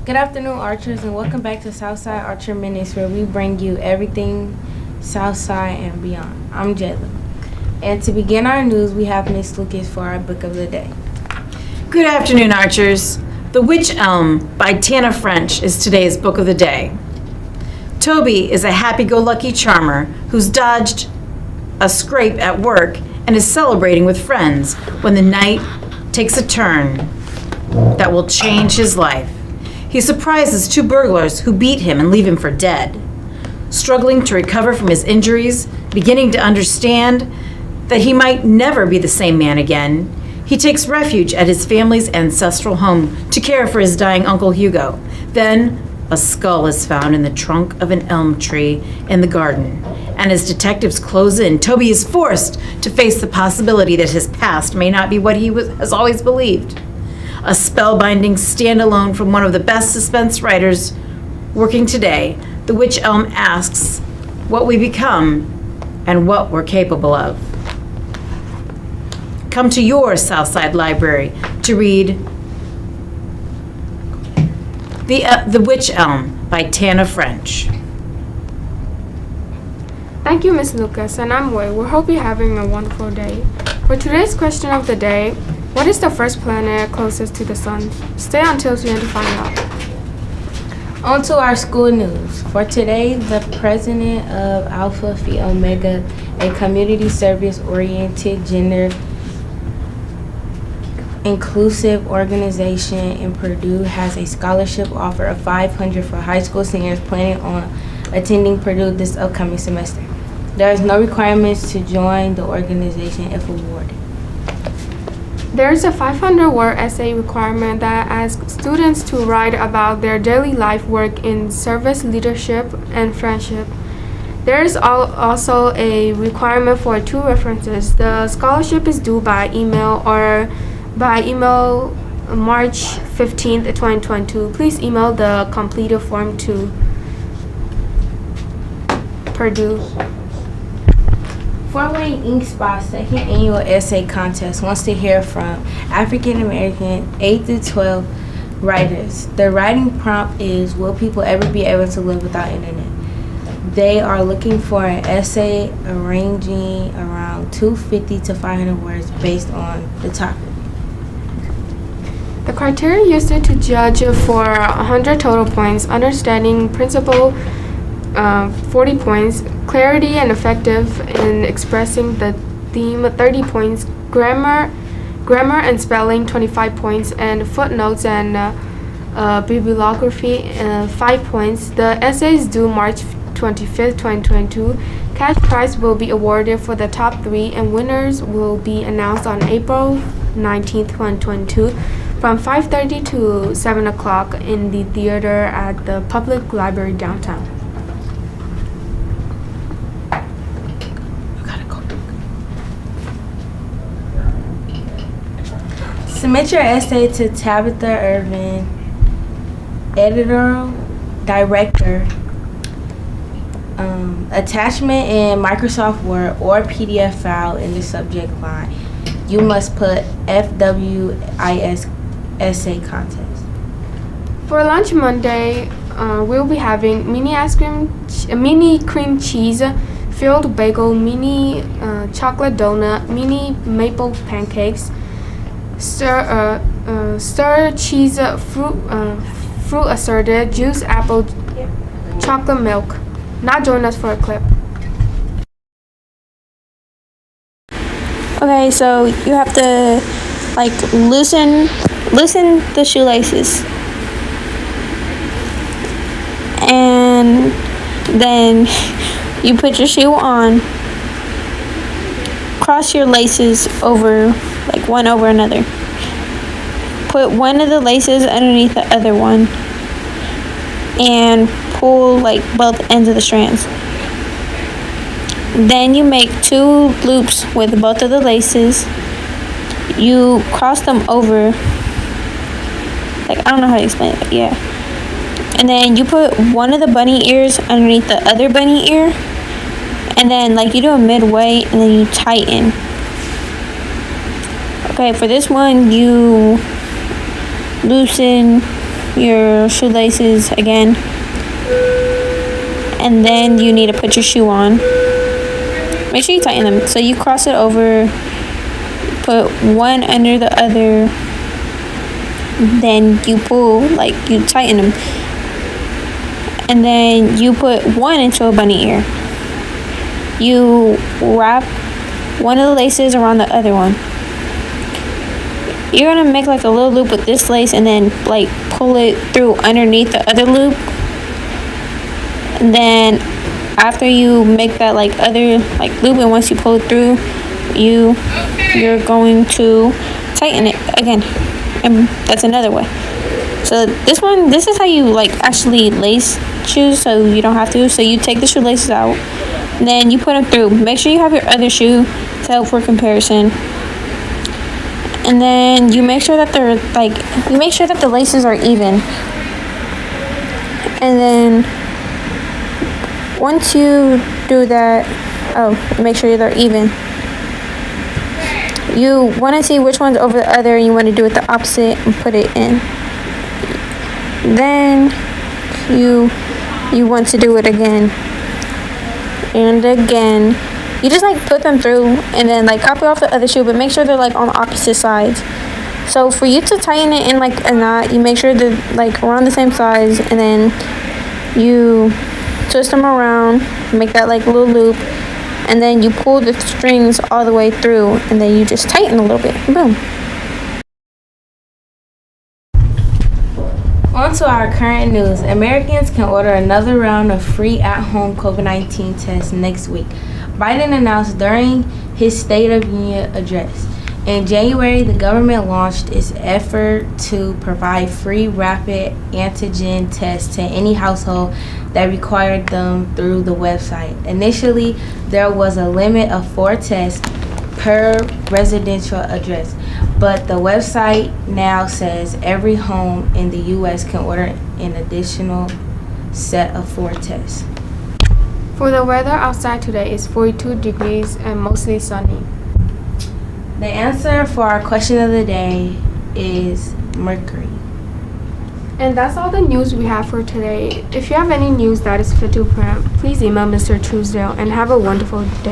Good afternoon, Archers, and welcome back to Southside Archer Minutes, where we bring you everything Southside and beyond. I'm Jayla. And to begin our news, we have Miss Lucas for our book of the day. Good afternoon, Archers. The Witch Elm by Tana French is today's book of the day. Toby is a happy-go-lucky charmer who's dodged a scrape at work and is celebrating with friends when the night takes a turn that will change his life. He surprises two burglars who beat him and leave him for dead. Struggling to recover from his injuries, beginning to understand that he might never be the same man again, he takes refuge at his family's ancestral home to care for his dying Uncle Hugo. Then, a skull is found in the trunk of an elm tree in the garden, and as detectives close in, Toby is forced to face the possibility that his past may not be what he has always believed. A spellbinding standalone from one of the best suspense writers working today, The Witch Elm asks what we become and what we're capable of. Come to your Southside Library to read The Witch Elm by Tana French. Thank you, Ms. Lucas, and I'm Wei. We hope you're having a wonderful day. For today's question of the day, what is the first planet closest to the sun? Stay until the end to find out. On to our school news. For today, the president of Alpha Phi Omega, a community service-oriented, gender inclusive organization in Purdue, has a scholarship offer of $500 for high school seniors planning on attending Purdue this upcoming semester. There is no requirements to join the organization if awarded. There is a 500-word essay requirement that asks students to write about their daily life work in service, leadership, and friendship. There is also a requirement for 2 references. The scholarship is due by email March 15th, 2022. Please email the completed form to Purdue. Fort Wayne Ink Spot's second annual essay contest wants to hear from African American 8 through 12 writers. The writing prompt is, will people ever be able to live without internet? They are looking for an essay ranging around 250 to 500 words based on the topic. The criteria used to judge for 100 total points, understanding principle 40 points, clarity and effective in expressing the theme 30 points, grammar and spelling 25 points, and footnotes and bibliography 5 points. The essay is due March 25th, 2022. Cash prize will be awarded for the top 3, and winners will be announced on April 19th, 2022 from 5:30 to 7 o'clock in the theater at the Public Library downtown. Submit your essay to Tabitha Irvin, editorial director, attachment in Microsoft Word or PDF file in the subject line. You must put FWIS essay contest. For lunch Monday, we'll be having mini cream cheese filled bagel, mini chocolate donut, mini maple pancakes, stir cheese, fruit assorted, juice apple, chocolate milk. Now join us for a clip. Okay, so you have to loosen the shoelaces, and then you put your shoe on, cross your laces over one over another, put one of the laces underneath the other one, and pull both ends of the strands. Then you make 2 loops with both of the laces. You cross them over. I don't know how to explain it, but yeah. And then you put one of the bunny ears underneath the other bunny ear. And then you do a midway and then you tighten. Okay, for this one you loosen your shoelaces again. And then you need to put your shoe on. Make sure you tighten them. So you cross it over, put one under the other, then you pull, like you tighten them. And then you put one into a bunny ear. You wrap one of the laces around the other one. You're gonna make like a little loop with this lace and then like pull it through underneath the other loop. And then after you make that like other like loop, and once you pull it through, you're going to tighten it again. And that's another way. So this is how you like actually lace shoes, so you don't have to. So you take the shoelaces out, and then you put them through. Make sure you have your other shoe to help for comparison. And then you make sure that the laces are even. And then once you do that, make sure they're even. You want to see which one's over the other, and you want to do it the opposite and put it in. Then you want to do it again and again. You just like put them through and then like copy off the other shoe, but make sure they're like on the opposite sides. So for you to tighten it in like a knot, you make sure they're like around the same size, and then you twist them around, make that like little loop, and then you pull the strings all the way through, and then you just tighten a little bit. Boom. On to our current news. Americans can order another round of free at-home COVID-19 tests next week. Biden announced during his State of Union address. In January, the government launched its effort to provide free rapid antigen tests to any household that required them through the website. Initially, there was a limit of 4 tests per residential address, but the website now says every home in the U.S. can order an additional set of 4 tests. For the weather outside today is 42 degrees and mostly sunny. The answer for our question of the day is Mercury. And that's all the news we have for today. If you have any news that is fit to print, please email Mr. Truesdale, and have a wonderful day.